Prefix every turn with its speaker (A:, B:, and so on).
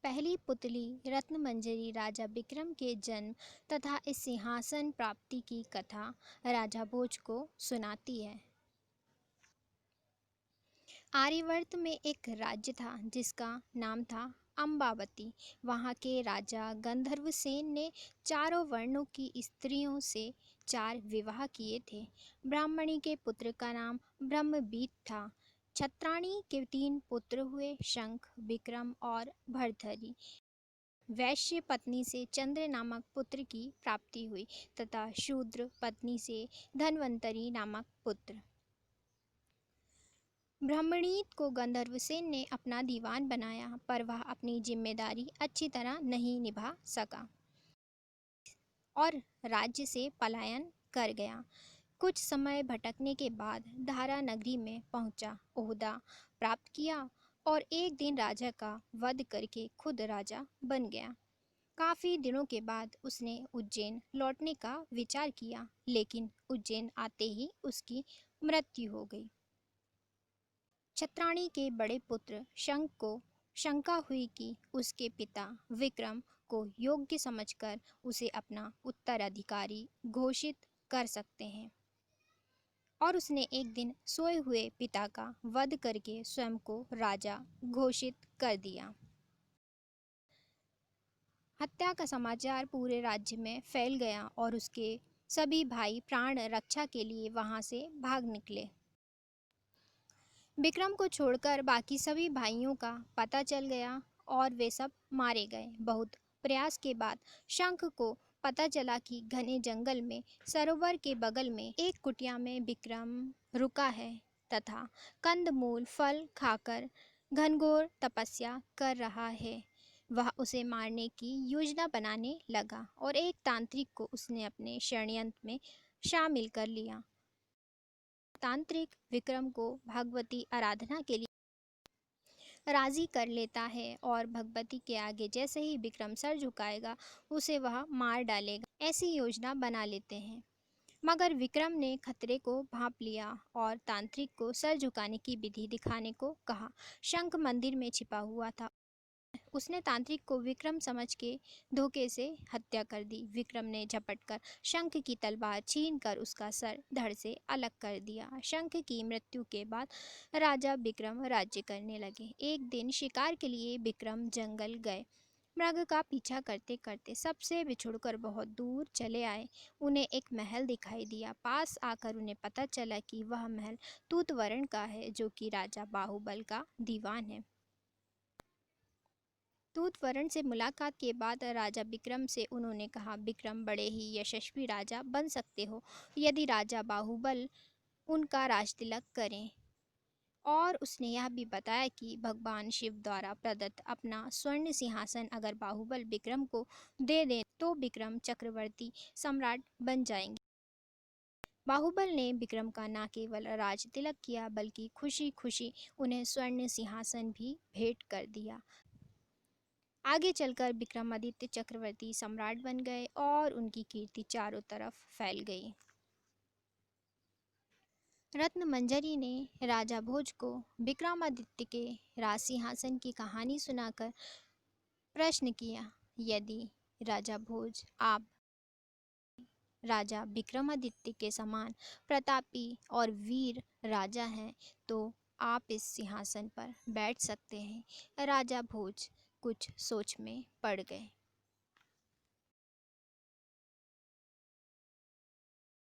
A: पहली पुतली रत्नमंजरी राजा विक्रम के जन्म तथा इस सिंहासन प्राप्ति की कथा राजा भोज को सुनाती है। आर्यावर्त में एक राज्य था जिसका नाम था अम्बावती। वहाँ के राजा गंधर्वसेन ने चारों वर्णों की स्त्रियों से 4 विवाह किए थे। ब्राह्मणी के पुत्र का नाम ब्रह्मबीत था। छत्राणी के 3 पुत्र हुए, शंख, विक्रम और भर्तृहरि। वैश्य पत्नी से चंद्र नामक पुत्र की प्राप्ति हुई तथा शूद्र पत्नी से धन्वंतरी नामक पुत्र। ब्रह्मणीत को गंधर्वसेन ने अपना दीवान बनाया, पर वह अपनी जिम्मेदारी अच्छी तरह नहीं निभा सका और राज्य से पलायन कर गया। कुछ समय भटकने के बाद धारा नगरी में पहुंचा, ओहदा प्राप्त किया और एक दिन राजा का वध करके खुद राजा बन गया। काफ़ी दिनों के बाद उसने उज्जैन लौटने का विचार किया, लेकिन उज्जैन आते ही उसकी मृत्यु हो गई। छत्राणी के बड़े पुत्र शंख को शंका हुई कि उसके पिता विक्रम को योग्य समझकर उसे अपना उत्तराधिकारी घोषित कर सकते हैं, और उसने एक दिन सोए हुए पिता का वध करके स्वयं को राजा घोषित कर दिया। हत्या का समाचार पूरे राज्य में फैल गया और उसके सभी भाई प्राण रक्षा के लिए वहां से भाग निकले। विक्रम को छोड़कर बाकी सभी भाइयों का पता चल गया और वे सब मारे गए। बहुत प्रयास के बाद शंख को पता चला कि घने जंगल में सरोवर के बगल में एक कुटिया में विक्रम रुका है तथा कंदमूल फल खाकर घनघोर तपस्या कर रहा है। वह उसे मारने की योजना बनाने लगा और एक तांत्रिक को उसने अपने षड्यंत्र में शामिल कर लिया। तांत्रिक विक्रम को भगवती आराधना के लिए राजी कर लेता है और भगवती के आगे जैसे ही विक्रम सर झुकाएगा उसे वह मार डालेगा, ऐसी योजना बना लेते हैं। मगर विक्रम ने खतरे को भांप लिया और तांत्रिक को सर झुकाने की विधि दिखाने को कहा। शंख मंदिर में छिपा हुआ था। उसने तांत्रिक को विक्रम समझ के धोखे से हत्या कर दी। विक्रम ने झपटकर शंख की तलवार छीनकर उसका सर धड़ से अलग कर दिया। शंख की मृत्यु के बाद राजा विक्रम राज्य करने लगे। एक दिन शिकार के लिए विक्रम जंगल गए। मृग का पीछा करते करते सबसे बिछुड़कर बहुत दूर चले आए। उन्हें एक महल दिखाई दिया। पास आकर उन्हें पता चला कि वह महल तूतवर्ण का है, जो कि राजा बाहुबल का दीवान है। तूतवर्ण से मुलाकात के बाद राजा विक्रम से उन्होंने कहा, विक्रम बड़े ही यशस्वी राजा बन सकते हो यदि राजा बाहुबल उनका राजतिलक करें। और उसने यह भी बताया कि भगवान शिव द्वारा प्रदत्त अपना स्वर्ण सिंहासन अगर बाहुबल विक्रम को दे दें तो विक्रम चक्रवर्ती सम्राट बन जाएंगे। बाहुबल ने विक्रम का न केवल राज तिलक किया बल्कि खुशी खुशी उन्हें स्वर्ण सिंहासन भी भेंट कर दिया। आगे चलकर विक्रमादित्य चक्रवर्ती सम्राट बन गए और उनकी कीर्ति चारों तरफ फैल गई। रत्नमंजरी ने राजा भोज को विक्रमादित्य के राज सिंहासन की कहानी सुनाकर प्रश्न किया, यदि राजा भोज आप राजा विक्रमादित्य के समान प्रतापी और वीर राजा हैं तो आप इस सिंहासन पर बैठ सकते हैं। राजा भोज कुछ सोच में पड़ गए।